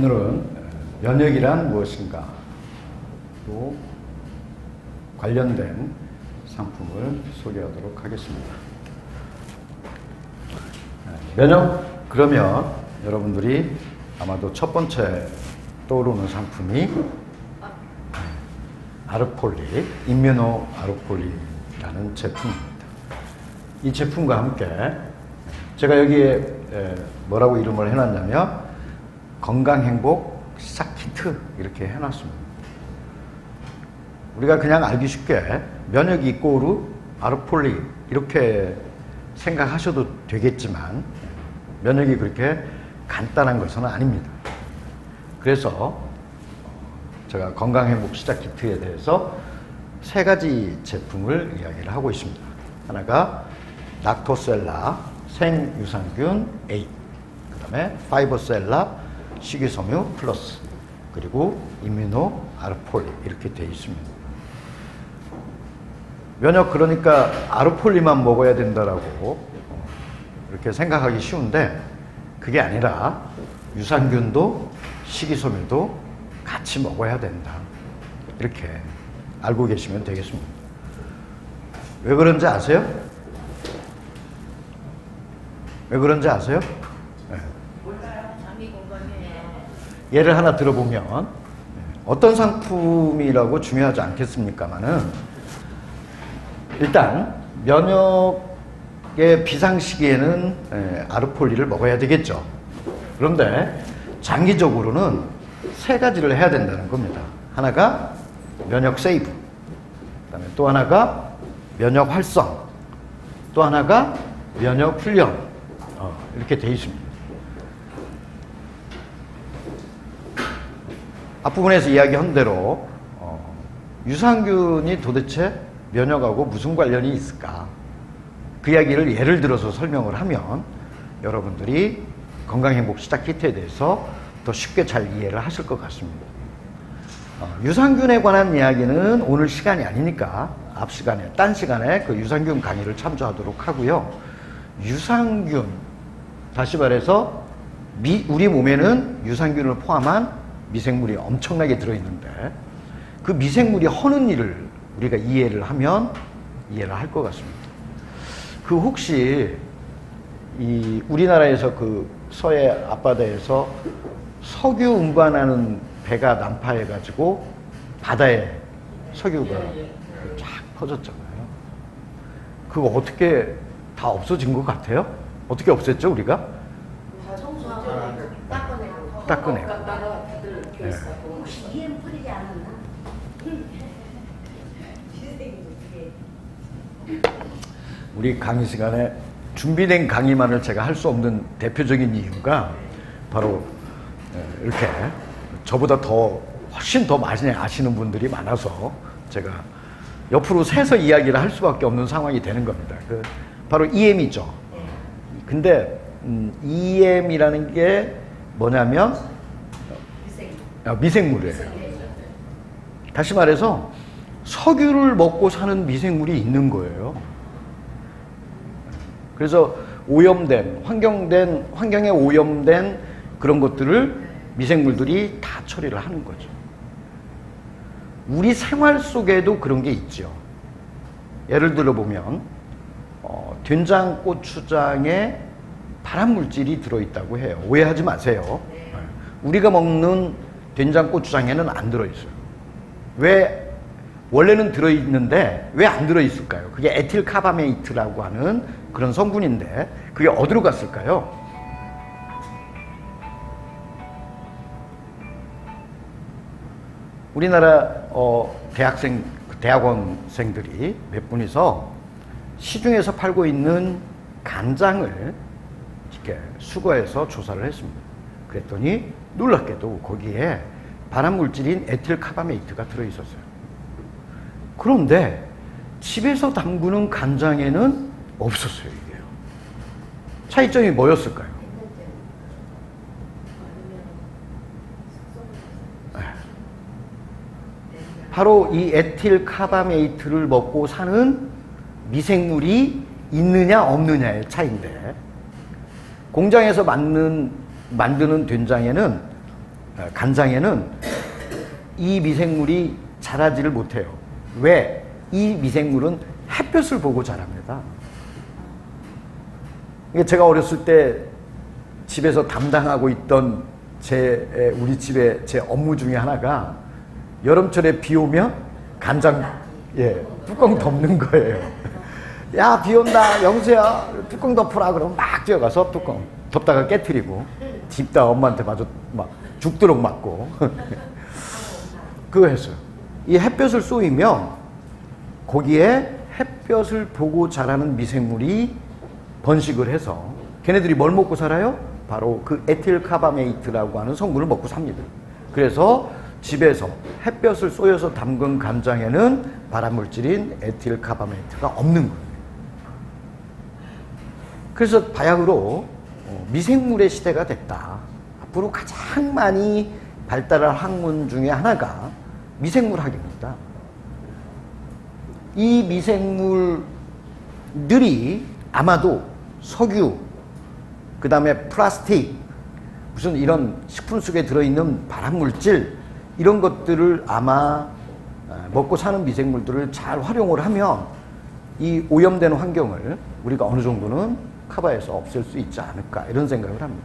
오늘은 면역이란 무엇인가 또 관련된 상품을 소개하도록 하겠습니다. 면역 그러면 여러분들이 아마도 첫 번째 떠오르는 상품이 아르폴리, 임뮤노 아르폴리라는 제품입니다. 이 제품과 함께 제가 여기에 뭐라고 이름을 해놨냐면 건강행복 시작 키트 이렇게 해놨습니다. 우리가 그냥 알기 쉽게 면역이 이꼬르 아르폴리 이렇게 생각하셔도 되겠지만 면역이 그렇게 간단한 것은 아닙니다. 그래서 제가 건강행복 시작 키트에 대해서 세 가지 제품을 이야기를 하고 있습니다. 하나가 락토셀라 생유산균 A, 그 다음에 파이버셀라 식이섬유 플러스, 그리고 임뮤노 아르폴리 이렇게 되어 있습니다. 면역 그러니까 아르폴리만 먹어야 된다라고 이렇게 생각하기 쉬운데 그게 아니라 유산균도 식이섬유도 같이 먹어야 된다 이렇게 알고 계시면 되겠습니다. 왜 그런지 아세요? 왜 그런지 아세요? 네. 몰라요. 장기 건강이에요. 예를 하나 들어보면 어떤 상품이라고 중요하지 않겠습니까마는 일단 면역의 비상시기에는 아르폴리를 먹어야 되겠죠. 그런데 장기적으로는 세 가지를 해야 된다는 겁니다. 하나가 면역 세이브, 그다음에 또 하나가 면역 활성, 또 하나가 면역 훈련 이렇게 되어 있습니다. 앞부분에서 이야기한 대로 유산균이 도대체 면역하고 무슨 관련이 있을까? 그 이야기를 예를 들어서 설명을 하면 여러분들이 건강행복 시작 키트에 대해서 더 쉽게 잘 이해를 하실 것 같습니다. 유산균에 관한 이야기는 오늘 시간이 아니니까 앞 시간에, 딴 시간에 그 유산균 강의를 참조하도록 하고요. 유산균, 다시 말해서 우리 몸에는 유산균을 포함한 미생물이 엄청나게 들어있는데 그 미생물이 하는 일을 우리가 이해를 하면 이해를 할 것 같습니다. 그 혹시 이 우리나라에서 그 서해 앞바다에서 석유 운반하는 배가 난파해가지고 바다에 석유가 쫙 퍼졌잖아요. 그거 어떻게 다 없어진 것 같아요? 어떻게 없앴죠 우리가? 다 청소하고 닦아내고. 닦아내고. 닦다가 다들 이렇게 네. 있었고. 혹시 EM 뿌리지 않았나? 우리 강의 시간에 준비된 강의만을 제가 할 수 없는 대표적인 이유가 바로 이렇게 저보다 훨씬 더 많이 아시는 분들이 많아서 제가 옆으로 새서 이야기를 할 수밖에 없는 상황이 되는 겁니다. 바로 EM이죠. 근데 EM이라는 게 뭐냐면 미생물이에요. 다시 말해서 석유를 먹고 사는 미생물이 있는 거예요. 그래서 오염된, 환경에 오염된 그런 것들을 미생물들이 다 처리를 하는 거죠. 우리 생활 속에도 그런 게 있죠. 예를 들어 보면 된장, 고추장에 발암물질이 들어있다고 해요. 오해하지 마세요. 우리가 먹는 된장, 고추장에는 안 들어있어요. 왜? 원래는 들어있는데 왜 안 들어있을까요? 그게 에틸카바메이트라고 하는 그런 성분인데 그게 어디로 갔을까요? 우리나라 대학원생들이 몇 분이서 시중에서 팔고 있는 간장을 이렇게 수거해서 조사를 했습니다. 그랬더니 놀랍게도 거기에 발암물질인 에틸카바메이트가 들어있었어요. 그런데 집에서 담그는 간장에는 없었어요, 이게요. 차이점이 뭐였을까요? 바로 이 에틸카바메이트를 먹고 사는 미생물이 있느냐 없느냐의 차이인데 공장에서 만드는 된장에는 간장에는 이 미생물이 자라지를 못해요. 왜? 이 미생물은 햇볕을 보고 자랍니다. 제가 어렸을 때 집에서 담당하고 있던 우리 집의 제 업무 중에 하나가 여름철에 비 오면 간장 뚜껑 덮는 거예요. 야, 비 온다, 영수야, 뚜껑 덮으라. 그러면 막 뛰어가서 뚜껑 덮다가 깨트리고, 집다 엄마한테 마저 막 죽도록 맞고. 그거 했어요. 이 햇볕을 쏘이면 거기에 햇볕을 보고 자라는 미생물이 번식을 해서 걔네들이 뭘 먹고 살아요? 바로 그 에틸카바메이트라고 하는 성분을 먹고 삽니다. 그래서 집에서 햇볕을 쏘여서 담근 간장에는 발암물질인 에틸카바메이트가 없는 거예요. 그래서 바야흐로 미생물의 시대가 됐다. 앞으로 가장 많이 발달할 학문 중에 하나가 미생물학입니다. 이 미생물들이 아마도 석유, 그 다음에 플라스틱, 무슨 이런 식품 속에 들어있는 발암물질, 이런 것들을 아마 먹고 사는 미생물들을 잘 활용을 하면 이 오염된 환경을 우리가 어느 정도는 커버해서 없앨 수 있지 않을까, 이런 생각을 합니다.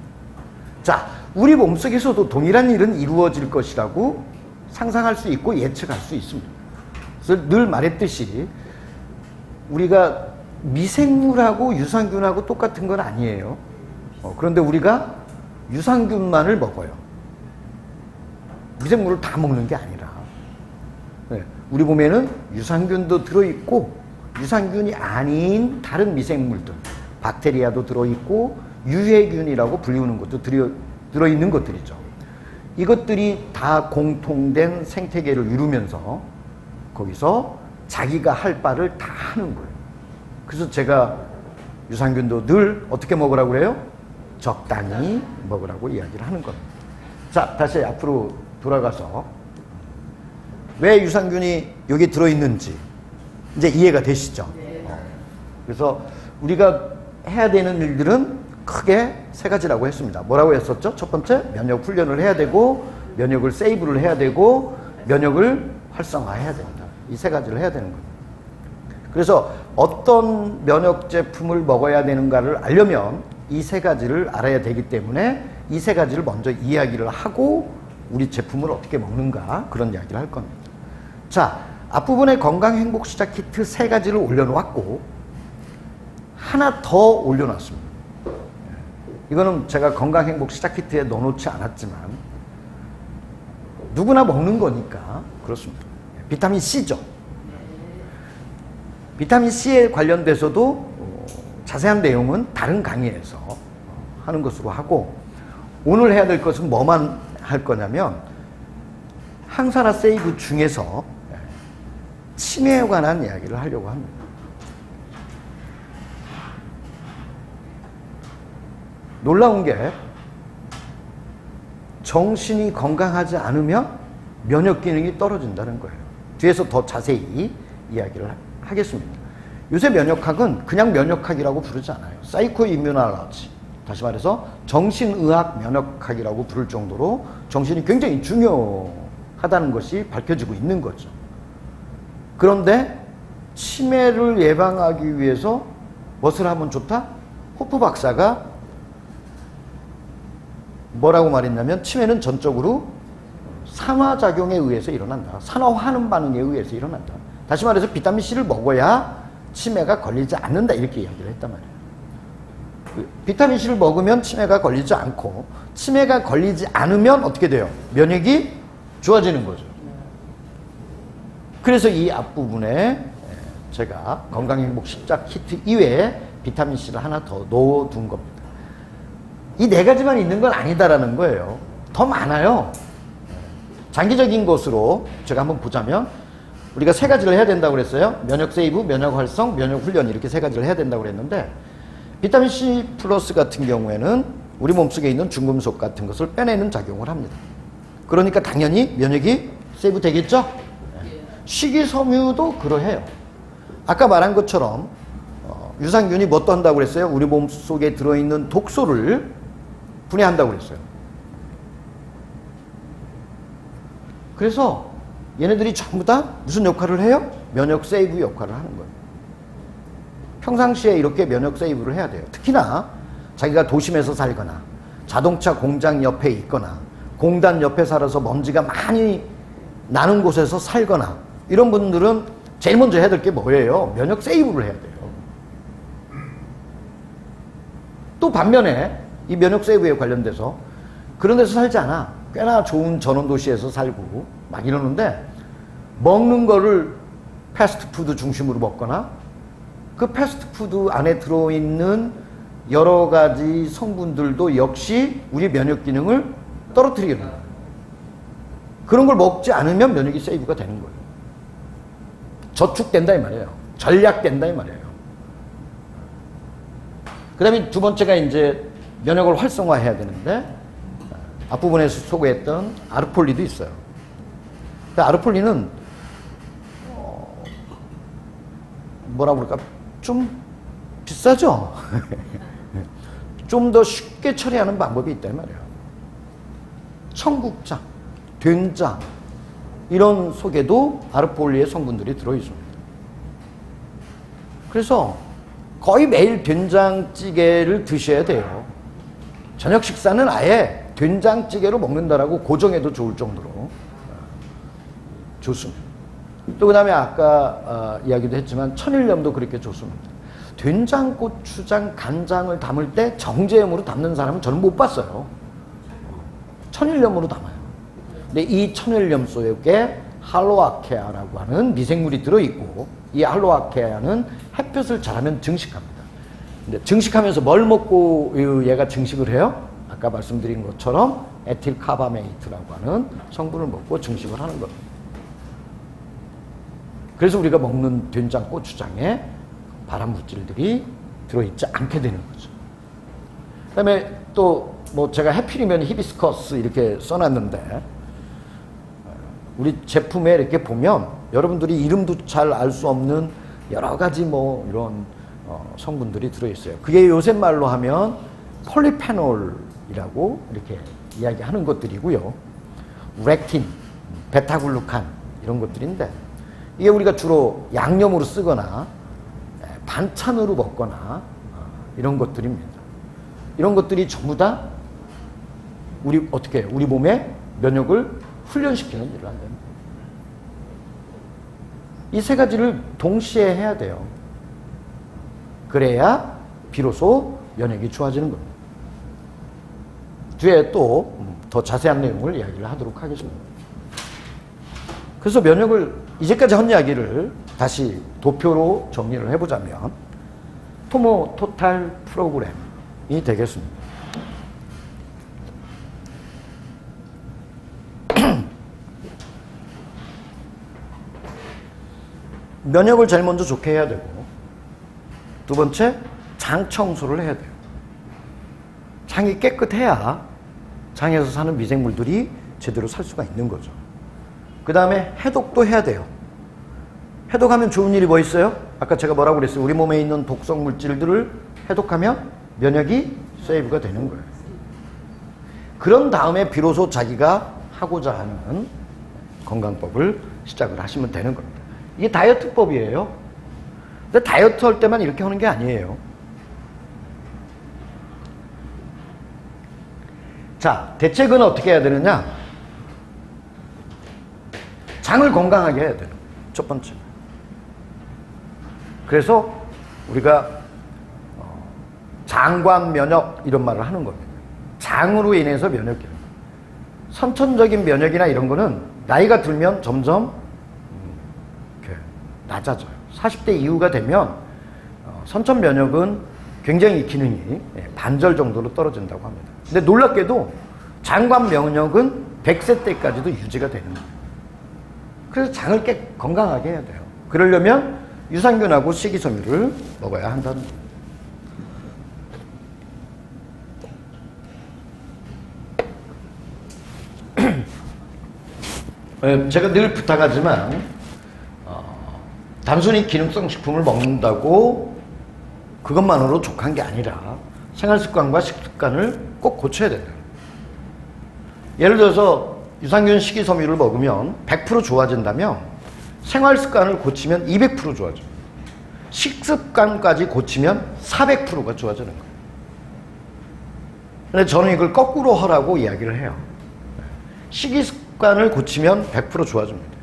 자, 우리 몸속에서도 동일한 일은 이루어질 것이라고 상상할 수 있고 예측할 수 있습니다. 그래서 늘 말했듯이 우리가 미생물하고 유산균하고 똑같은 건 아니에요. 그런데 우리가 유산균만을 먹어요. 미생물을 다 먹는 게 아니라. 우리 몸에는 유산균도 들어있고 유산균이 아닌 다른 미생물들, 박테리아도 들어있고 유해균이라고 불리우는 것도 들어있는 것들이죠. 이것들이 다 공통된 생태계를 이루면서 거기서 자기가 할 바를 다 하는 거예요. 그래서 제가 유산균도 늘 어떻게 먹으라고 그래요? 적당히 먹으라고 이야기를 하는 겁니다. 자, 다시 앞으로 돌아가서 왜 유산균이 여기 들어있는지 이제 이해가 되시죠? 그래서 우리가 해야 되는 일들은 크게 세 가지라고 했습니다. 뭐라고 했었죠? 첫 번째, 면역 훈련을 해야 되고, 면역을 세이브를 해야 되고, 면역을 활성화해야 된다. 이 세 가지를 해야 되는 겁니다. 그래서 어떤 면역 제품을 먹어야 되는가를 알려면 이 세 가지를 알아야 되기 때문에 이 세 가지를 먼저 이야기를 하고 우리 제품을 어떻게 먹는가, 그런 이야기를 할 겁니다. 자, 앞부분에 건강행복 시작 키트 세 가지를 올려놓았고 하나 더 올려놨습니다. 이거는 제가 건강행복 시작 키트에 넣어놓지 않았지만 누구나 먹는 거니까 그렇습니다. 비타민 C죠. 비타민 C에 관련돼서도 자세한 내용은 다른 강의에서 하는 것으로 하고, 오늘 해야 될 것은 뭐만 할 거냐면 항산화 세이브 중에서 치매에 관한 이야기를 하려고 합니다. 놀라운 게 정신이 건강하지 않으면 면역 기능이 떨어진다는 거예요. 뒤에서 더 자세히 이야기를 하겠습니다. 요새 면역학은 그냥 면역학이라고 부르지 않아요. 사이코 이뮤놀로지, 다시 말해서 정신의학 면역학이라고 부를 정도로 정신이 굉장히 중요하다는 것이 밝혀지고 있는 거죠. 그런데 치매를 예방하기 위해서 무엇을 하면 좋다? 호프 박사가 뭐라고 말했냐면 치매는 전적으로 산화작용에 의해서 일어난다. 산화하는 반응에 의해서 일어난다. 다시 말해서 비타민C를 먹어야 치매가 걸리지 않는다, 이렇게 이야기를 했단 말이에요. 비타민C를 먹으면 치매가 걸리지 않고, 치매가 걸리지 않으면 어떻게 돼요? 면역이 좋아지는 거죠. 그래서 이 앞부분에 제가 건강행복 십자 키트 이외에 비타민C를 하나 더 넣어둔 겁니다. 이 네 가지만 있는 건 아니다라는 거예요. 더 많아요. 장기적인 것으로 제가 한번 보자면 우리가 세 가지를 해야 된다고 그랬어요. 면역 세이브, 면역 활성, 면역 훈련, 이렇게 세 가지를 해야 된다고 그랬는데, 비타민 C 플러스 같은 경우에는 우리 몸속에 있는 중금속 같은 것을 빼내는 작용을 합니다. 그러니까 당연히 면역이 세이브 되겠죠? 식이섬유도 그러해요. 아까 말한 것처럼 유산균이 뭣도 한다고 그랬어요? 우리 몸속에 들어있는 독소를 분해한다고 그랬어요. 그래서 얘네들이 전부 다 무슨 역할을 해요? 면역 세이브 역할을 하는 거예요. 평상시에 이렇게 면역 세이브를 해야 돼요. 특히나 자기가 도심에서 살거나 자동차 공장 옆에 있거나 공단 옆에 살아서 먼지가 많이 나는 곳에서 살거나 이런 분들은 제일 먼저 해야 될 게 뭐예요? 면역 세이브를 해야 돼요. 또 반면에 이 면역 세이브에 관련돼서 그런 데서 살지 않아. 꽤나 좋은 전원 도시에서 살고 막 이러는데 먹는 거를 패스트푸드 중심으로 먹거나 그 패스트푸드 안에 들어있는 여러 가지 성분들도 역시 우리 면역 기능을 떨어뜨리게 돼요. 그런 걸 먹지 않으면 면역이 세이브가 되는 거예요. 저축된다 이 말이에요. 전략된다 이 말이에요. 그 다음에 두 번째가 이제 면역을 활성화해야 되는데 앞부분에서 소개했던 아르폴리도 있어요. 근데 아르폴리는 뭐라 그럴까 좀 비싸죠. 좀 더 쉽게 처리하는 방법이 있다 이 말이에요. 청국장, 된장 이런 속에도 아르폴리의 성분들이 들어있습니다. 그래서 거의 매일 된장찌개를 드셔야 돼요. 저녁 식사는 아예 된장찌개로 먹는다라고 고정해도 좋을 정도로 좋습니다. 또 그 다음에 아까 이야기도 했지만 천일염도 그렇게 좋습니다. 된장, 고추장, 간장을 담을 때 정제염으로 담는 사람은 저는 못 봤어요. 천일염으로 담아요. 근데 이 천일염 속에 할로아케아라고 하는 미생물이 들어있고 이 할로아케아는 햇볕을 잘하면 증식합니다. 근데 증식하면서 뭘 먹고 얘가 증식을 해요? 아까 말씀드린 것처럼 에틸카바메이트라고 하는 성분을 먹고 증식을 하는 겁니다. 그래서 우리가 먹는 된장, 고추장에 발암 물질들이 들어있지 않게 되는 거죠. 그 다음에 또 뭐 제가 해필이면 히비스커스 이렇게 써놨는데 우리 제품에 이렇게 보면 여러분들이 이름도 잘 알 수 없는 여러 가지 뭐 이런 성분들이 들어있어요. 그게 요새 말로 하면 폴리페놀이라고 이렇게 이야기하는 것들이고요. 렉틴, 베타글루칸 이런 것들인데 이게 우리가 주로 양념으로 쓰거나 반찬으로 먹거나 이런 것들입니다. 이런 것들이 전부 다 우리 어떻게 해요? 우리 몸의 면역을 훈련시키는 일을 한다는 거예요. 이 세 가지를 동시에 해야 돼요. 그래야 비로소 면역이 좋아지는 겁니다. 뒤에 또 더 자세한 내용을 이야기를 하도록 하겠습니다. 그래서 면역을 이제까지 한 이야기를 다시 도표로 정리를 해보자면 토탈 프로그램이 되겠습니다. 면역을 제일 먼저 좋게 해야 되고 두 번째 장 청소를 해야 돼요. 장이 깨끗해야 장에서 사는 미생물들이 제대로 살 수가 있는 거죠. 그 다음에 해독도 해야 돼요. 해독하면 좋은 일이 뭐 있어요? 아까 제가 뭐라고 그랬어요? 우리 몸에 있는 독성 물질들을 해독하면 면역이 세이브가 되는 거예요. 그런 다음에 비로소 자기가 하고자 하는 건강법을 시작을 하시면 되는 겁니다. 이게 다이어트법이에요. 근데 다이어트 할 때만 이렇게 하는 게 아니에요. 자, 대책은 어떻게 해야 되느냐? 장을 건강하게 해야 돼요. 첫 번째. 그래서 우리가 장관 면역 이런 말을 하는 겁니다. 장으로 인해서 면역이. 선천적인 면역이나 이런 거는 나이가 들면 점점 낮아져요. 40대 이후가 되면 선천 면역은 굉장히 기능이 반절 정도로 떨어진다고 합니다. 근데 놀랍게도 장관 면역은 100세 때까지도 유지가 되는 거예요. 그래서 장을 건강하게 해야 돼요. 그러려면 유산균하고 식이섬유를 먹어야 한다는 거예요. 제가 늘 부탁하지만 단순히 기능성 식품을 먹는다고 그것만으로 족한 게 아니라 생활습관과 식습관을 꼭 고쳐야 된다. 예를 들어서 유산균 식이섬유를 먹으면 100% 좋아진다면 생활 습관을 고치면 200% 좋아져요. 식습관까지 고치면 400%가 좋아지는 거예요. 근데 저는 이걸 거꾸로 하라고 이야기를 해요. 식이습관을 고치면 100% 좋아집니다.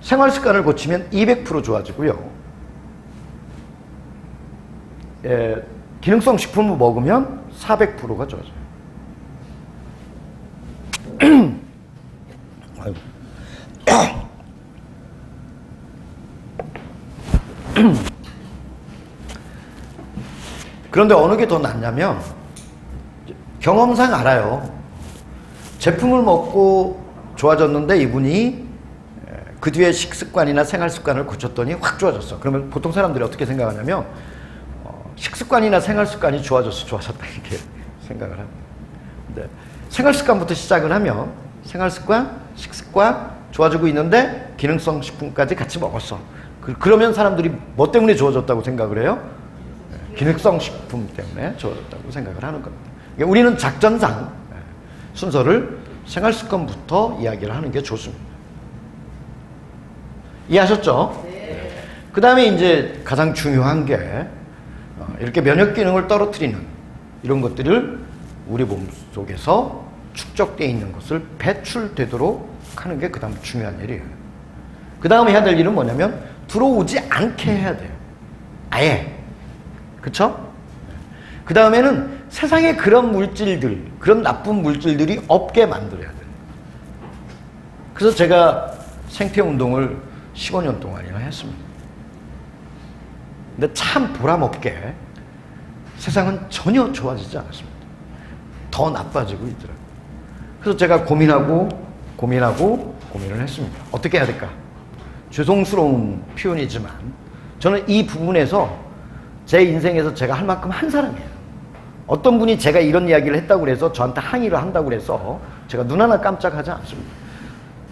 생활 습관을 고치면 200% 좋아지고요. 기능성 식품을 먹으면 400%가 좋아져요. 아이고. 그런데 어느 게 더 낫냐면 경험상 알아요. 제품을 먹고 좋아졌는데 이분이 그 뒤에 식습관이나 생활습관을 고쳤더니 확 좋아졌어. 그러면 보통 사람들이 어떻게 생각하냐면 식습관이나 생활습관이 좋아졌다 이렇게 생각을 합니다. 근데 생활습관부터 시작을 하면 생활습관, 식습관 좋아지고 있는데 기능성 식품까지 같이 먹었어. 그러면 사람들이 뭐 때문에 좋아졌다고 생각을 해요? 기능성 식품 때문에 좋아졌다고 생각을 하는 겁니다. 그러니까 우리는 작전상 순서를 생활습관부터 이야기를 하는 게 좋습니다. 이해하셨죠? 네. 그 다음에 이제 가장 중요한 게 이렇게 면역 기능을 떨어뜨리는 이런 것들을 우리 몸 속에서 축적되어 있는 것을 배출되도록 하는 게 그 다음 중요한 일이에요. 그 다음에 해야 될 일은 뭐냐면 들어오지 않게 해야 돼요. 아예. 그쵸? 그 다음에는 세상에 그런 물질들, 그런 나쁜 물질들이 없게 만들어야 돼요. 그래서 제가 생태운동을 15년 동안이나 했습니다. 근데 참 보람없게 세상은 전혀 좋아지지 않았습니다. 더 나빠지고 있더라고요. 그래서 제가 고민을 했습니다. 어떻게 해야 될까? 죄송스러운 표현이지만 저는 이 부분에서 제 인생에서 제가 할 만큼 한 사람이에요. 어떤 분이 제가 이런 이야기를 했다고 해서 저한테 항의를 한다고 해서 제가 눈 하나 깜짝하지 않습니다.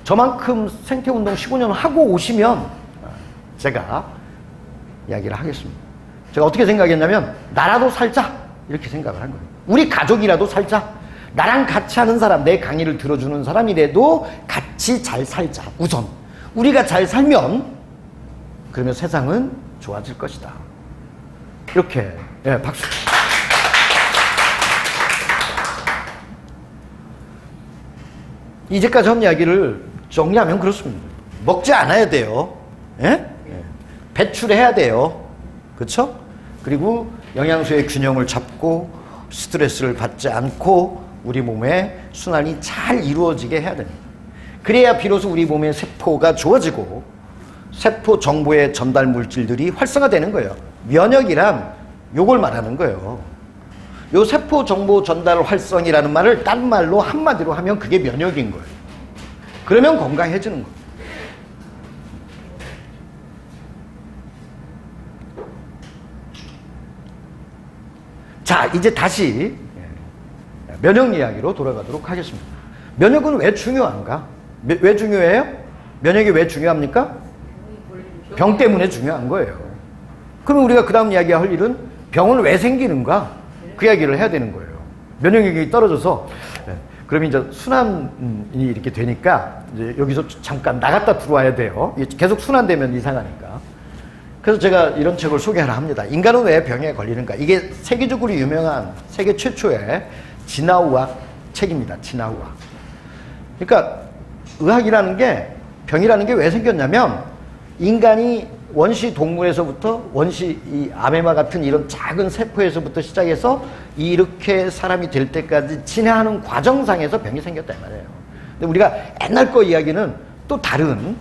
저만큼 생태운동 15년 하고 오시면 제가 이야기를 하겠습니다. 제가 어떻게 생각했냐면 나라도 살자 이렇게 생각을 한 거예요. 우리 가족이라도 살자. 나랑 같이 하는 사람, 내 강의를 들어주는 사람이라도 같이 잘 살자. 우선 우리가 잘 살면 그러면 세상은 좋아질 것이다. 이렇게 박수. 이제까지 한 이야기를 정리하면 그렇습니다. 먹지 않아야 돼요. 예? 배출해야 돼요. 그렇죠? 그리고 영양소의 균형을 잡고 스트레스를 받지 않고 우리 몸의 순환이 잘 이루어지게 해야 됩니다. 그래야 비로소 우리 몸의 세포가 좋아지고 세포 정보의 전달 물질들이 활성화되는 거예요. 면역이란 요걸 말하는 거예요. 요 세포 정보 전달 활성이라는 말을 딴 말로 한마디로 하면 그게 면역인 거예요. 그러면 건강해지는 거예요. 자, 이제 다시 면역 이야기로 돌아가도록 하겠습니다. 면역은 왜 중요한가? 왜 중요해요? 면역이 왜 중요합니까? 병 때문에 중요한 거예요. 그럼 우리가 그 다음 이야기할 일은 병은 왜 생기는가? 그 이야기를 해야 되는 거예요. 면역력이 떨어져서 그럼 이제 순환이 이렇게 되니까 이제 여기서 잠깐 나갔다 들어와야 돼요. 계속 순환되면 이상하니까. 그래서 제가 이런 책을 소개하라 합니다. 인간은 왜 병에 걸리는가? 이게 세계적으로 유명한 세계 최초의 진화의학 책입니다. 진화의학. 그러니까 의학이라는 게 병이라는 게 왜 생겼냐면 인간이 원시 동물에서부터 원시 이 아메바 같은 이런 작은 세포에서부터 시작해서 이렇게 사람이 될 때까지 진화하는 과정상에서 병이 생겼다 이 말이에요. 근데 우리가 옛날 거 이야기는 또 다른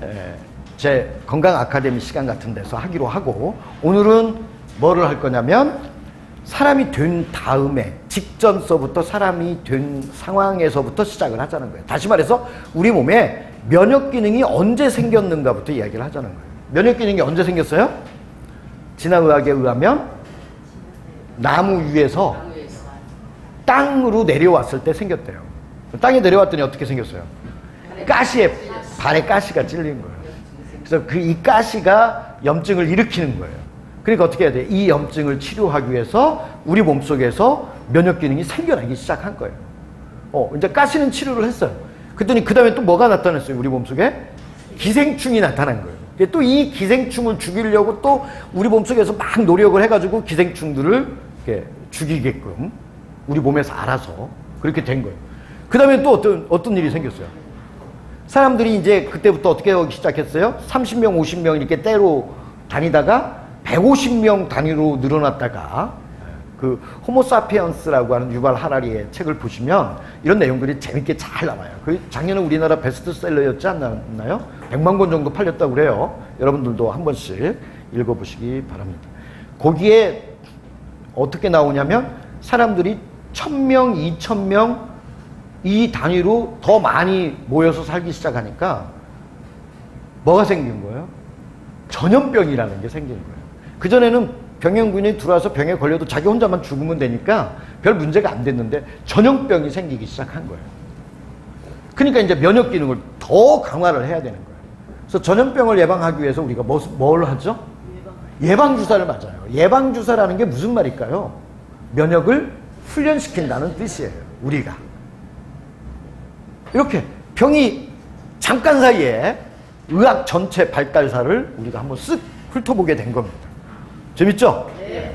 제 건강 아카데미 시간 같은 데서 하기로 하고 오늘은 뭐를 할 거냐면 사람이 된 다음에 직전서부터 사람이 된 상황에서부터 시작을 하자는 거예요. 다시 말해서 우리 몸에 면역 기능이 언제 생겼는가부터 이야기를 하자는 거예요. 면역 기능이 언제 생겼어요? 진화의학에 의하면 나무 위에서 땅으로 내려왔을 때 생겼대요. 땅에 내려왔더니 어떻게 생겼어요? 가시에 발에 가시가 찔린 거예요. 그래서 그 이 가시가 염증을 일으키는 거예요. 그러니까 어떻게 해야 돼? 이 염증을 치료하기 위해서 우리 몸속에서 면역 기능이 생겨나기 시작한 거예요. 이제 가시는 치료를 했어요. 그랬더니 그 다음에 또 뭐가 나타났어요? 우리 몸속에? 기생충이 나타난 거예요. 또 이 기생충을 죽이려고 또 우리 몸속에서 막 노력을 해가지고 기생충들을 이렇게 죽이게끔 우리 몸에서 알아서 그렇게 된 거예요. 그 다음에 또 어떤 일이 생겼어요? 사람들이 이제 그때부터 어떻게 하기 시작했어요? 30명, 50명 이렇게 때로 다니다가 150명 단위로 늘어났다가 그 호모사피언스라고 하는 유발 하라리의 책을 보시면 이런 내용들이 재밌게 잘 나와요. 그 작년에 우리나라 베스트셀러였지 않나요? 100만 권 정도 팔렸다고 그래요. 여러분들도 한 번씩 읽어보시기 바랍니다. 거기에 어떻게 나오냐면 사람들이 1000명, 2000명 이 단위로 더 많이 모여서 살기 시작하니까 뭐가 생긴 거예요? 전염병이라는 게 생긴 거예요. 그전에는 병행군이 들어와서 병에 걸려도 자기 혼자만 죽으면 되니까 별 문제가 안 됐는데 전염병이 생기기 시작한 거예요. 그러니까 이제 면역 기능을 더 강화를 해야 되는 거예요. 그래서 전염병을 예방하기 위해서 우리가 뭘 하죠? 예방주사를 맞아요. 예방주사라는 게 무슨 말일까요? 면역을 훈련시킨다는 뜻이에요. 우리가. 이렇게 병이 잠깐 사이에 의학 전체 발달사를 우리가 한번 쓱 훑어보게 된 겁니다. 재밌죠? 네.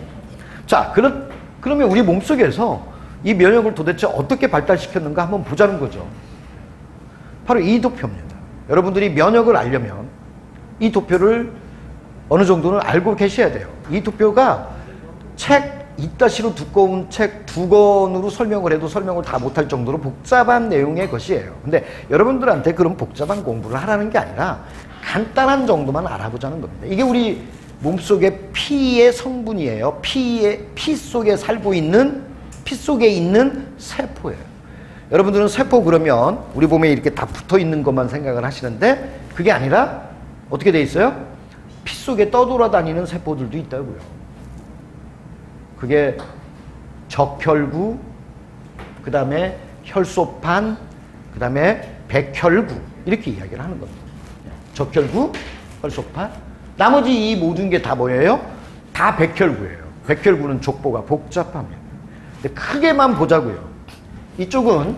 자, 그러면 우리 몸속에서 이 면역을 도대체 어떻게 발달시켰는가 한번 보자는 거죠. 바로 이 도표입니다. 여러분들이 면역을 알려면 이 도표를 어느 정도는 알고 계셔야 돼요. 이 도표가 책 이따시로 두꺼운 책 2권으로 설명을 해도 설명을 다 못할 정도로 복잡한 내용의 것이에요. 근데 여러분들한테 그런 복잡한 공부를 하라는 게 아니라 간단한 정도만 알아보자는 겁니다. 이게 우리 몸속의 피의 성분이에요. 피 속에 살고 있는, 피 속에 있는 세포예요. 여러분들은 세포 그러면 우리 몸에 이렇게 다 붙어 있는 것만 생각을 하시는데 그게 아니라 어떻게 돼 있어요? 피 속에 떠돌아다니는 세포들도 있다고요. 그게 적혈구, 그 다음에 혈소판, 그 다음에 백혈구 이렇게 이야기를 하는 겁니다. 적혈구, 혈소판, 나머지 이 모든 게 다 뭐예요? 다 백혈구예요. 백혈구는 족보가 복잡합니다. 근데 크게만 보자고요. 이쪽은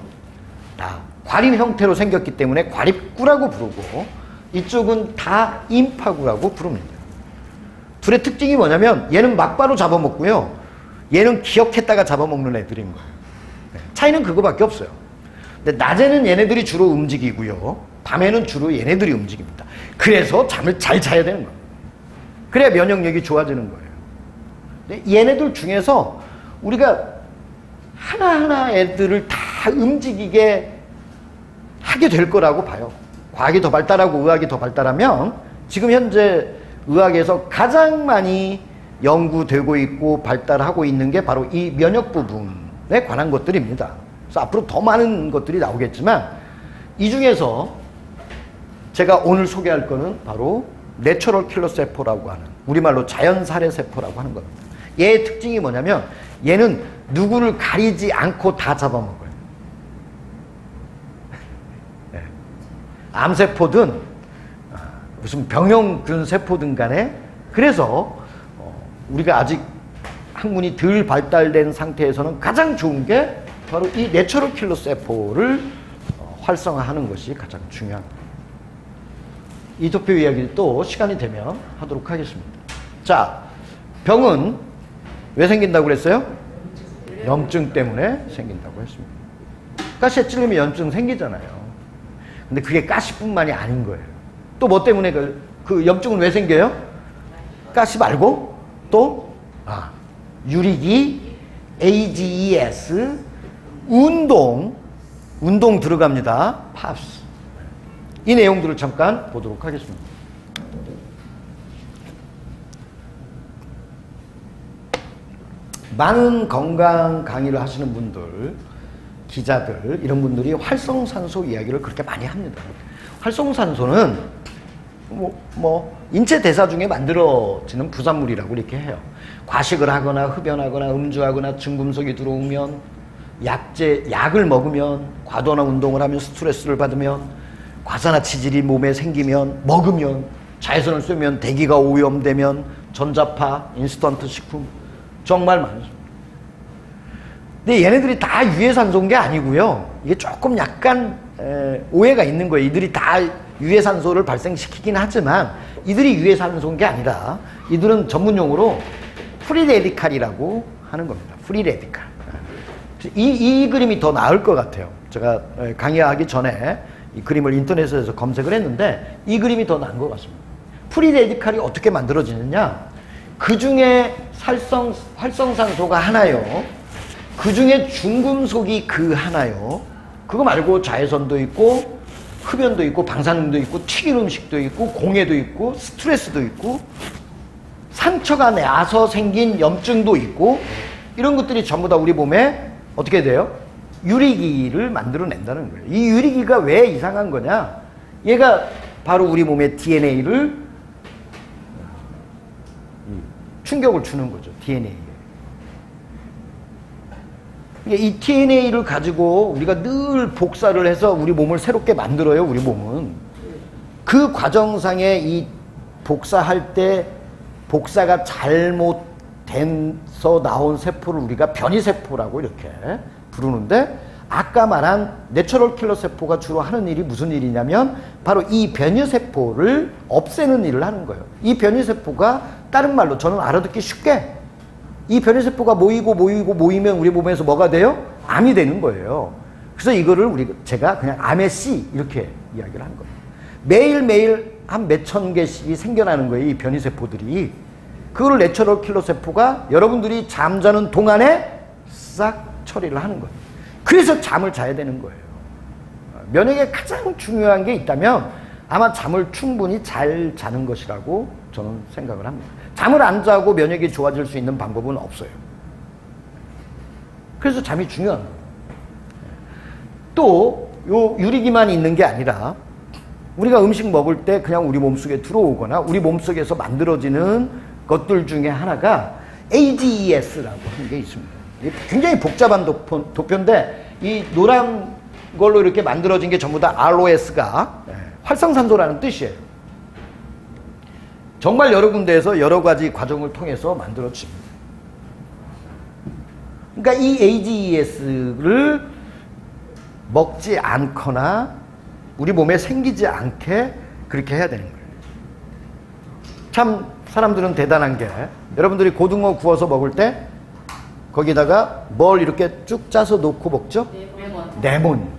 다 과립 형태로 생겼기 때문에 과립구라고 부르고 이쪽은 다 임파구라고 부릅니다. 둘의 특징이 뭐냐면 얘는 막바로 잡아먹고요. 얘는 기억했다가 잡아먹는 애들인 거예요. 차이는 그거밖에 없어요. 근데 낮에는 얘네들이 주로 움직이고요. 밤에는 주로 얘네들이 움직입니다. 그래서 잠을 잘 자야 되는 거예요. 그래야 면역력이 좋아지는 거예요. 근데 얘네들 중에서 우리가 하나하나 애들을 다 움직이게 하게 될 거라고 봐요. 과학이 더 발달하고 의학이 더 발달하면 지금 현재 의학에서 가장 많이 연구되고 있고 발달하고 있는 게 바로 이 면역 부분에 관한 것들입니다. 그래서 앞으로 더 많은 것들이 나오겠지만 이 중에서 제가 오늘 소개할 거는 바로 내추럴 킬러 세포라고 하는 우리말로 자연살해 세포라고 하는 겁니다. 얘의 특징이 뭐냐면 얘는 누구를 가리지 않고 다 잡아먹어요. 네. 암세포든 무슨 병용균 세포든 간에 그래서 우리가 아직 학문이 덜 발달된 상태에서는 가장 좋은 게 바로 이 내추럴 킬러 세포를 활성화하는 것이 가장 중요합니다. 이 도표 이야기를 또 시간이 되면 하도록 하겠습니다. 자, 병은 왜 생긴다고 그랬어요? 염증 때문에 생긴다고 했습니다. 가시에 찔리면 염증 생기잖아요. 근데 그게 가시뿐만이 아닌 거예요. 또 뭐 때문에 그 염증은 왜 생겨요? 가시 말고 또 유리기, AGES, 운동 들어갑니다. 팝스. 이 내용들을 잠깐 보도록 하겠습니다. 많은 건강 강의를 하시는 분들, 기자들 이런 분들이 활성산소 이야기를 그렇게 많이 합니다. 활성산소는 인체 대사 중에 만들어지는 부산물이라고 이렇게 해요. 과식을 하거나 흡연하거나 음주하거나 중금속이 들어오면 약을 먹으면 과도한 운동을 하면 스트레스를 받으면 과산화치질이 몸에 생기면 먹으면 자외선을 쐬면 대기가 오염되면 전자파, 인스턴트 식품 정말 많습니다. 근데 얘네들이 다 유해산소인 게 아니고요. 이게 조금 약간 오해가 있는 거예요. 이들이 다 유해산소를 발생시키긴 하지만 이들이 유해산소인 게 아니라 이들은 전문용어로 프리레디칼이라고 하는 겁니다. 프리레디칼. 이 그림이 더 나을 것 같아요. 제가 강의하기 전에 이 그림을 인터넷에서 검색을 했는데 이 그림이 더 나은 것 같습니다. 프리레디칼이 어떻게 만들어지느냐? 그 중에 활성산소가 하나요. 그 중에 중금속이 그 하나요. 그거 말고 자외선도 있고 흡연도 있고 방사능도 있고 튀긴 음식도 있고 공해도 있고 스트레스도 있고 상처가 나서 생긴 염증도 있고 이런 것들이 전부 다 우리 몸에 어떻게 돼요? 유리기를 만들어낸다는 거예요. 이 유리기가 왜 이상한 거냐? 얘가 바로 우리 몸의 DNA를 충격을 주는 거죠. DNA에. 이 DNA를 가지고 우리가 늘 복사를 해서 우리 몸을 새롭게 만들어요. 우리 몸은. 그 과정상에 이 복사할 때 복사가 잘못돼서 나온 세포를 우리가 변이세포라고 이렇게 부르는데 아까 말한 내추럴 킬러 세포가 주로 하는 일이 무슨 일이냐면 바로 이 변이세포를 없애는 일을 하는 거예요. 이 변이세포가 다른 말로 저는 알아듣기 쉽게 이 변이세포가 모이면 우리 몸에서 뭐가 돼요? 암이 되는 거예요. 그래서 이거를 제가 그냥 암의 씨 이렇게 이야기를 하는 거예요. 매일매일 한 몇천 개씩이 생겨나는 거예요. 이 변이세포들이. 그거를 내추럴 킬러 세포가 여러분들이 잠자는 동안에 싹 처리를 하는 거예요. 그래서 잠을 자야 되는 거예요. 면역에 가장 중요한 게 있다면 아마 잠을 충분히 잘 자는 것이라고 저는 생각을 합니다. 잠을 안 자고 면역이 좋아질 수 있는 방법은 없어요. 그래서 잠이 중요한 거예요. 또 요 유리기만 있는 게 아니라 우리가 음식 먹을 때 그냥 우리 몸속에 들어오거나 우리 몸속에서 만들어지는 것들 중에 하나가 AGES라고 하는 게 있습니다. 굉장히 복잡한 도표인데 이 노란 걸로 이렇게 만들어진 게 전부 다 ROS가 활성산소라는 뜻이에요. 정말 여러 군데에서 여러 가지 과정을 통해서 만들어집니다. 그러니까 이 AGES를 먹지 않거나 우리 몸에 생기지 않게 그렇게 해야 되는 거예요. 참 사람들은 대단한 게 여러분들이 고등어 구워서 먹을 때 거기다가 뭘 이렇게 쭉 짜서 놓고 먹죠? 레몬.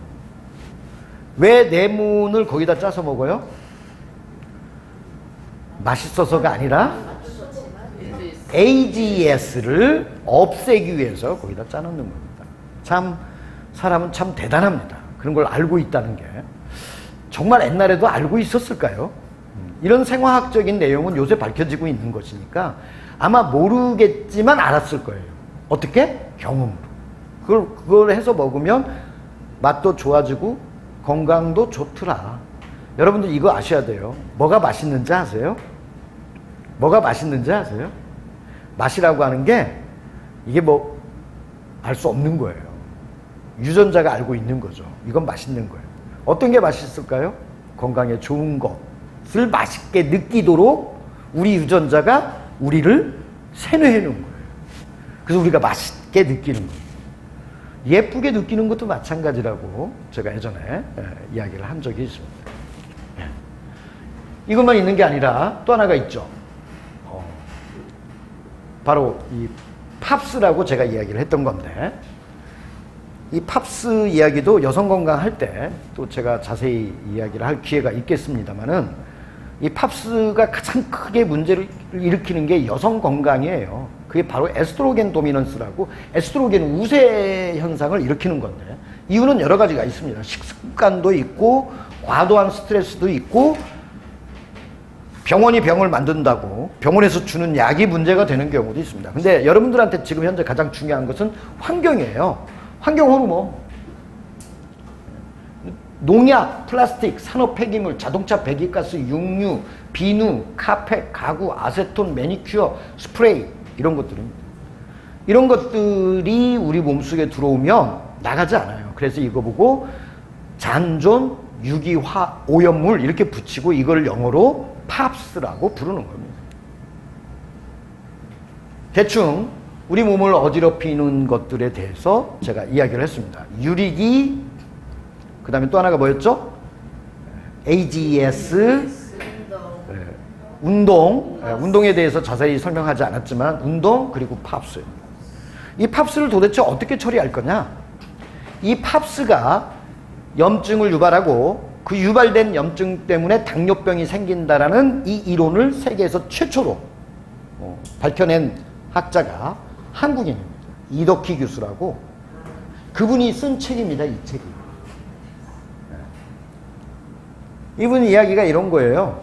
왜 레몬을 거기다 짜서 먹어요? 맛있어서가 아니라 AGES를 없애기 위해서 거기다 짜놓는 겁니다. 참 사람은 참 대단합니다. 그런 걸 알고 있다는 게. 정말 옛날에도 알고 있었을까요? 이런 생화학적인 내용은 요새 밝혀지고 있는 것이니까 아마 모르겠지만 알았을 거예요. 어떻게? 경험으로. 그걸 해서 먹으면 맛도 좋아지고 건강도 좋더라. 여러분들 이거 아셔야 돼요. 뭐가 맛있는지 아세요? 뭐가 맛있는지 아세요? 맛이라고 하는 게 이게 뭐 알 수 없는 거예요. 유전자가 알고 있는 거죠. 이건 맛있는 거예요. 어떤 게 맛있을까요? 건강에 좋은 것을 맛있게 느끼도록 우리 유전자가 우리를 세뇌해 놓은 거예요. 그래서 우리가 맛있게 느끼는 거예요. 예쁘게 느끼는 것도 마찬가지라고 제가 예전에 이야기를 한 적이 있습니다. 이것만 있는 게 아니라 또 하나가 있죠. 바로 이 팝스라고 제가 이야기를 했던 건데 이 팝스 이야기도 여성 건강 할 때 또 제가 자세히 이야기를 할 기회가 있겠습니다만은 이 팝스가 가장 크게 문제를 일으키는 게 여성 건강이에요. 그게 바로 에스트로겐 도미넌스라고 에스트로겐 우세 현상을 일으키는 건데 이유는 여러 가지가 있습니다. 식습관도 있고 과도한 스트레스도 있고 병원이 병을 만든다고 병원에서 주는 약이 문제가 되는 경우도 있습니다. 근데 여러분들한테 지금 현재 가장 중요한 것은 환경이에요. 환경 호르몬. 농약, 플라스틱, 산업 폐기물, 자동차 배기가스, 육류, 비누, 카펫, 가구, 아세톤, 매니큐어, 스프레이 이런 것들입니다. 이런 것들이 우리 몸속에 들어오면 나가지 않아요. 그래서 이거 보고 잔존, 유기화, 오염물 이렇게 붙이고 이걸 영어로 팝스라고 부르는 겁니다. 대충 우리 몸을 어지럽히는 것들에 대해서 제가 이야기를 했습니다. 유리기, 그 다음에 또 하나가 뭐였죠? AGS, 운동. 운동에 대해서 자세히 설명하지 않았지만 운동 그리고 팝스. 이 팝스를 도대체 어떻게 처리할 거냐? 이 팝스가 염증을 유발하고 그 유발된 염증 때문에 당뇨병이 생긴다라는 이 이론을 세계에서 최초로 밝혀낸 학자가 한국인입니다. 이덕희 교수라고. 그분이 쓴 책입니다. 이 책이. 이분 이야기가 이런 거예요.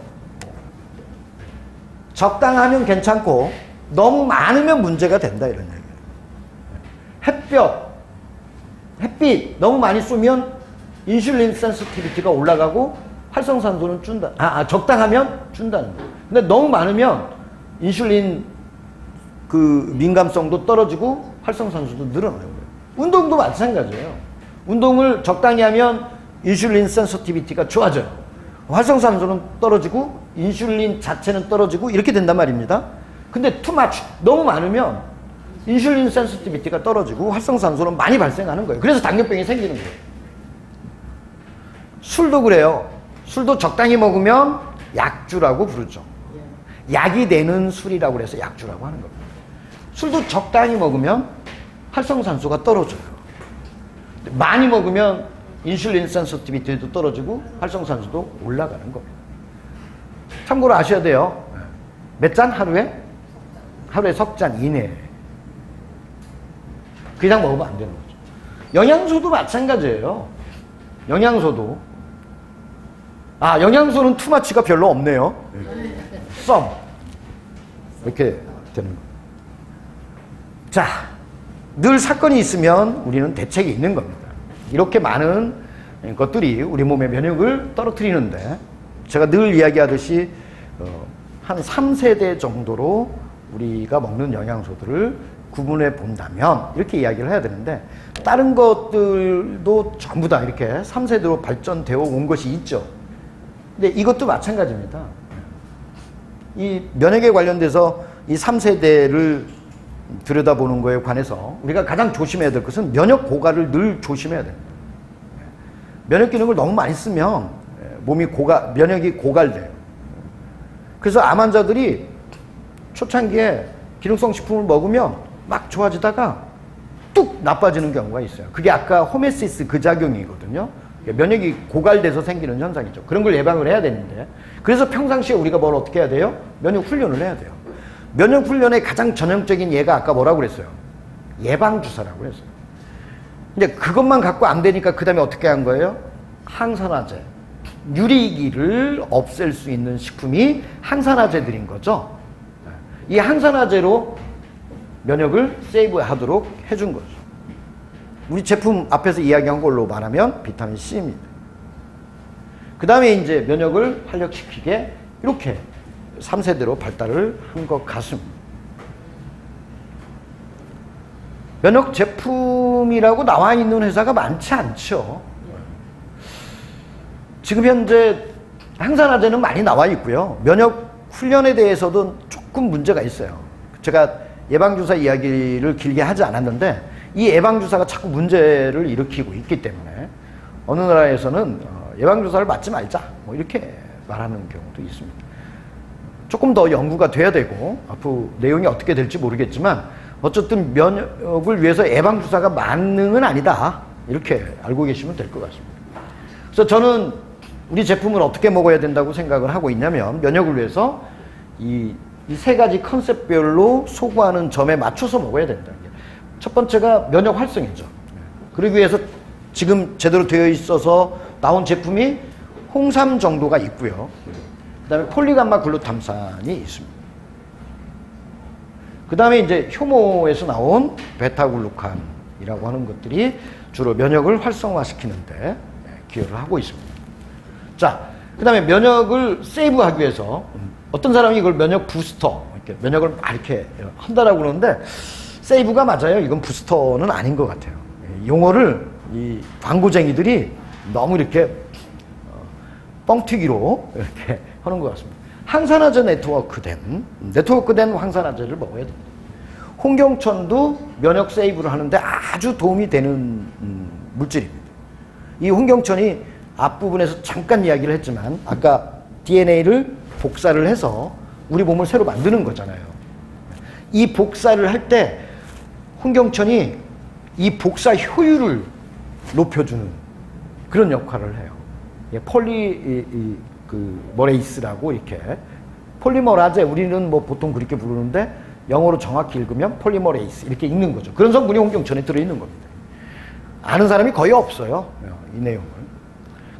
적당하면 괜찮고 너무 많으면 문제가 된다, 이런 얘기예요. 햇빛 너무 많이 쏘면 인슐린 센시티비티가 올라가고 활성산소는 준다. 적당하면 준다는 거예요. 근데 너무 많으면 인슐린 그 민감성도 떨어지고 활성산소도 늘어나는 거예요. 운동도 마찬가지예요. 운동을 적당히 하면 인슐린 센시티비티가 좋아져요. 활성산소는 떨어지고 인슐린 자체는 떨어지고 이렇게 된단 말입니다. 근데 too much, 너무 많으면 인슐린 센시티비티가 떨어지고 활성산소는 많이 발생하는 거예요. 그래서 당뇨병이 생기는 거예요. 술도 그래요. 술도 적당히 먹으면 약주라고 부르죠. 약이 되는 술이라고 해서 약주라고 하는 겁니다. 술도 적당히 먹으면 활성산소가 떨어져요. 많이 먹으면 인슐린 센시티비티도 떨어지고 활성산소도 올라가는 겁니다. 참고로 아셔야 돼요. 몇 잔 하루에? 하루에 석 잔 이내. 그 이상 먹으면 안 되는 거죠. 영양소도 마찬가지예요. 영양소도. 영양소는 투마치가 별로 없네요. 썸. 이렇게 되는 거예요. 자, 늘 사건이 있으면 우리는 대책이 있는 겁니다. 이렇게 많은 것들이 우리 몸의 면역을 떨어뜨리는데 제가 늘 이야기하듯이 한 3세대 정도로 우리가 먹는 영양소들을 구분해 본다면 이렇게 이야기를 해야 되는데 다른 것들도 전부 다 이렇게 3세대로 발전되어 온 것이 있죠. 근데 이것도 마찬가지입니다. 이 면역에 관련돼서 이 3세대를 들여다보는 거에 관해서 우리가 가장 조심해야 될 것은 면역 고갈을 늘 조심해야 됩니다. 면역 기능을 너무 많이 쓰면 면역이 고갈돼요. 그래서 암 환자들이 초창기에 기능성 식품을 먹으면 막 좋아지다가 뚝 나빠지는 경우가 있어요. 그게 아까 호메시스 그 작용이거든요. 면역이 고갈돼서 생기는 현상이죠. 그런 걸 예방을 해야 되는데 그래서 평상시에 우리가 뭘 어떻게 해야 돼요? 면역 훈련을 해야 돼요. 면역 훈련의 가장 전형적인 예가 아까 뭐라고 그랬어요? 예방주사라고 그랬어요. 근데 그것만 갖고 안 되니까 그 다음에 어떻게 한 거예요? 항산화제. 유리기를 없앨 수 있는 식품이 항산화제들인 거죠. 이 항산화제로 면역을 세이브하도록 해준 거죠. 우리 제품 앞에서 이야기한 걸로 말하면 비타민 C입니다. 그 다음에 이제 면역을 활력시키게 이렇게 3세대로 발달을 한 것 같습니다. 면역 제품이라고 나와 있는 회사가 많지 않죠. 지금 현재 항산화제는 많이 나와 있고요. 면역 훈련에 대해서도 조금 문제가 있어요. 제가 예방주사 이야기를 길게 하지 않았는데 이 예방주사가 자꾸 문제를 일으키고 있기 때문에 어느 나라에서는 예방주사를 맞지 말자 뭐 이렇게 말하는 경우도 있습니다. 조금 더 연구가 돼야 되고 앞으로 내용이 어떻게 될지 모르겠지만 어쨌든 면역을 위해서 예방주사가 만능은 아니다 이렇게 알고 계시면 될 것 같습니다. 그래서 저는 우리 제품을 어떻게 먹어야 된다고 생각을 하고 있냐면 면역을 위해서 이 세 가지 컨셉별로 소구하는 점에 맞춰서 먹어야 된다는 게 첫 번째가 면역 활성이죠. 그러기 위해서 지금 제대로 되어 있어서 나온 제품이 홍삼 정도가 있고요. 그 다음에 폴리감마 글루탐산이 있습니다. 그 다음에 이제 효모에서 나온 베타글루칸이라고 하는 것들이 주로 면역을 활성화시키는데 기여를 하고 있습니다. 자, 그 다음에 면역을 세이브하기 위해서 어떤 사람이 이걸 면역 부스터, 이렇게 면역을 막 이렇게 한다라고 그러는데 세이브가 맞아요. 이건 부스터는 아닌 것 같아요. 용어를 이 광고쟁이들이 너무 이렇게 뻥튀기로 이렇게 하는 것 같습니다. 항산화제 네트워크된 황산화제를 먹어야 됩니다. 홍경천도 면역 세이브를 하는데 아주 도움이 되는 물질입니다. 이 홍경천이 앞부분에서 잠깐 이야기를 했지만 아까 DNA를 복사를 해서 우리 몸을 새로 만드는 거잖아요. 이 복사를 할 때 홍경천이 이 복사 효율을 높여주는 그런 역할을 해요. 폴리머레이스라고 이렇게 폴리머라제 우리는 뭐 보통 그렇게 부르는데 영어로 정확히 읽으면 폴리머레이스 이렇게 읽는 거죠. 그런 성분이 홍경천에 들어있는 겁니다. 아는 사람이 거의 없어요. 이 내용을.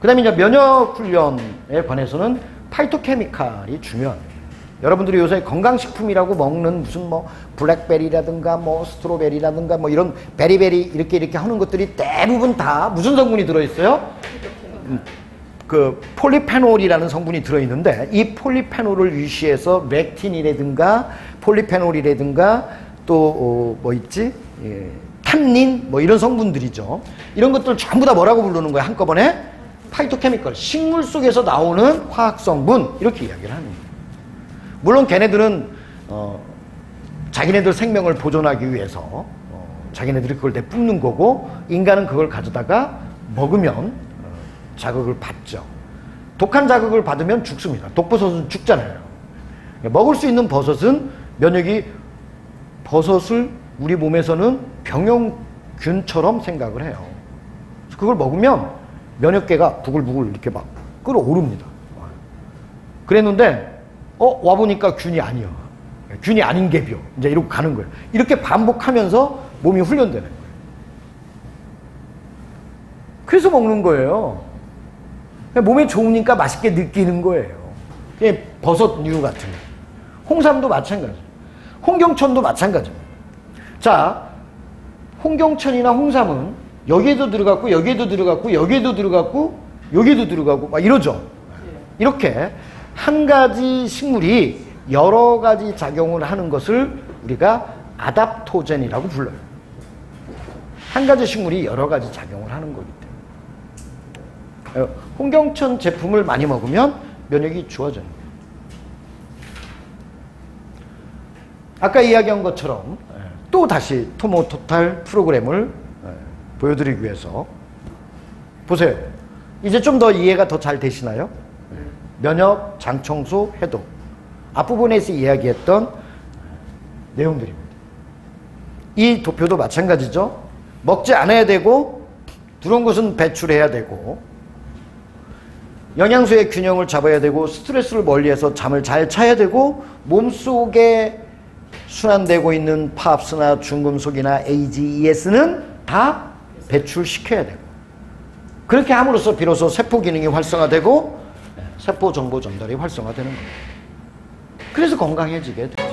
그 다음에 이제 면역 훈련에 관해서는 파이토케미칼이 중요합니다. 여러분들이 요새 건강식품이라고 먹는 무슨 뭐 블랙베리라든가 뭐 스트로베리라든가 뭐 이런 베리베리 이렇게 하는 것들이 대부분 다 무슨 성분이 들어있어요? 그 폴리페놀이라는 성분이 들어있는데 이 폴리페놀을 유시해서 렉틴이라든가 폴리페놀이라든가 또 뭐 있지? 예, 탄닌 뭐 이런 성분들이죠. 이런 것들 전부 다 뭐라고 부르는 거야 한꺼번에? 파이토케미컬, 식물 속에서 나오는 화학성분 이렇게 이야기를 하는 거예요. 물론 걔네들은 자기네들 생명을 보존하기 위해서 자기네들이 그걸 내뿜는 거고 인간은 그걸 가져다가 먹으면 자극을 받죠. 독한 자극을 받으면 죽습니다. 독버섯은 죽잖아요. 먹을 수 있는 버섯은 면역이 버섯을 우리 몸에서는 병용균처럼 생각을 해요. 그걸 먹으면 면역계가 부글부글 이렇게 막 끓어오릅니다. 그랬는데 와보니까 균이 아니야. 균이 아닌 개비요. 이제 이러고 가는 거예요. 이렇게 반복하면서 몸이 훈련되는 거예요. 그래서 먹는 거예요. 몸에 좋으니까 맛있게 느끼는 거예요. 그게 버섯류 같은 거. 홍삼도 마찬가지예요. 홍경천도 마찬가지입니다. 자, 홍경천이나 홍삼은 여기에도 들어갔고 여기에도 들어갔고 여기에도 들어갔고 여기에도 들어가고 막 이러죠. 이렇게 한 가지 식물이 여러 가지 작용을 하는 것을 우리가 아답토젠이라고 불러요. 한 가지 식물이 여러 가지 작용을 하는 거기 때문에. 홍경천 제품을 많이 먹으면 면역이 좋아져요. 아까 이야기한 것처럼 또 다시 토모토탈 프로그램을 보여드리기 위해서 보세요. 이제 좀 더 이해가 더 잘 되시나요? 면역, 장청소, 해독. 앞부분에서 이야기했던 내용들입니다. 이 도표도 마찬가지죠. 먹지 않아야 되고 들어온 것은 배출해야 되고 영양소의 균형을 잡아야 되고 스트레스를 멀리해서 잠을 잘 자야 되고 몸속에 순환되고 있는 팝스나 중금속이나 AGES는 다 배출시켜야 되고 그렇게 함으로써 비로소 세포 기능이 활성화되고 세포 정보 전달이 활성화되는 거예요. 그래서 건강해지게 돼요.